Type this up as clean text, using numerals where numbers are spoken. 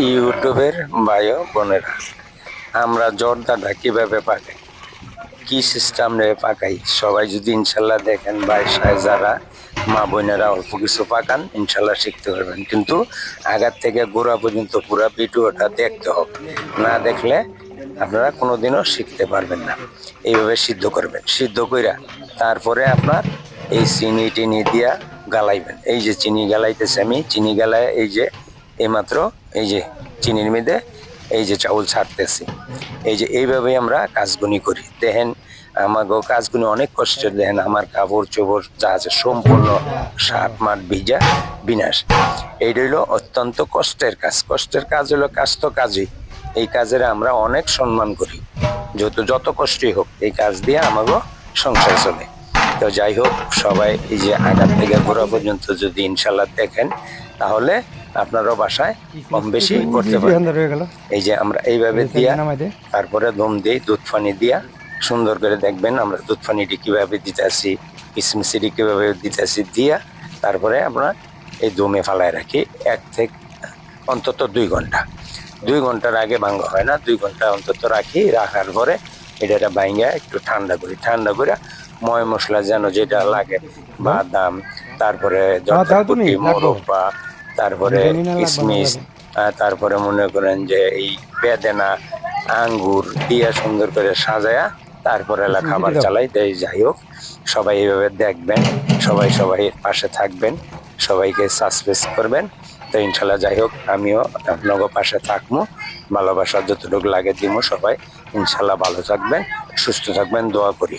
ইউটিউবের ভাই ও বোনেরা, আমরা জর্দাটা কিভাবে পাকাই, কি সিস্টেমে পাকাই, সবাই যদি ইনশাল্লাহ দেখেন, বাসায় যারা মা বোনেরা অল্প কিছু পাকান ইনশাল্লাহ শিখতে পারবেন। কিন্তু আগার থেকে গোড়া পর্যন্ত পুরো ভিডিওটা দেখতে হবে, না দেখলে আপনারা কোনোদিনও শিখতে পারবেন না। এইভাবে সিদ্ধ করবেন, সিদ্ধ কইরা তারপরে আপনার এই চিনি টিনি দিয়া গালাইবেন। এই যে চিনি গালাইতেছে আমি, চিনি গালায় এই যে এইমাত্র এই যে চিনির মধ্যে এই যে চাউল ছাড়তেছি। এই যে এইভাবেই আমরা কাজগুনি করি। দেখেন আমাকে কাজগুনি অনেক কষ্টের। দেখেন আমার কাপড় চোপড় যা আছে সম্পূর্ণ সাত মাঠ ভিজা বিনাশ। এইটা হইলো অত্যন্ত কষ্টের কাজ। কষ্টের কাজ হলো, কাজ তো কাজই, এই কাজের আমরা অনেক সম্মান করি। যত কষ্টই হোক এই কাজ দিয়ে আমাকে সংসার চলে। তো যাই হোক, সবাই এই যে আগার থেকে গোড়া পর্যন্ত যদি ইনশাল্লাহ দেখেন, তাহলে আপনারও বাসায় কম বেশি করতে পারবেন। এই যে আমরা এইভাবে দিয়া তারপরে দম দিই, দুধ পানি দিয়া সুন্দর করে দেখবেন আমরা দুধ পানিটি কিভাবে দিতেছি, কিশমিশিটি কিভাবে দিতেছি দিয়া তারপরে আমরা এই দমে ফালায় রাখি এক থেকে অন্তত 2 ঘন্টা। 2 ঘন্টার আগে ভাঙা হয় না, 2 ঘন্টা অন্তত রাখি। রাখার পরে এটা ভাঙা একটু ঠান্ডা করি, ঠান্ডা করে ময় মশলা যেন যেটা লাগে, বাদাম, তারপরে জর্দাপুটি, মোরব্বা, তারপরে কিশমিশ, তারপরে মনে করেন যে এই বেদেনা, আঙ্গুর দিয়া সুন্দর করে সাজায়া তারপরে এলা খাবার চালাই দেয়। যাই হোক, সবাই এইভাবে দেখবেন, সবাই পাশে থাকবেন, সবাইকে সাবস্ক্রাইব করবেন। তো ইনশাল্লাহ যাই হোক, আমিও আপনাদের পাশে থাকবো, ভালোবাসা যতটুকু লাগে দিব। সবাই ইনশাল্লাহ ভালো থাকবেন, সুস্থ থাকবেন, দোয়া করি।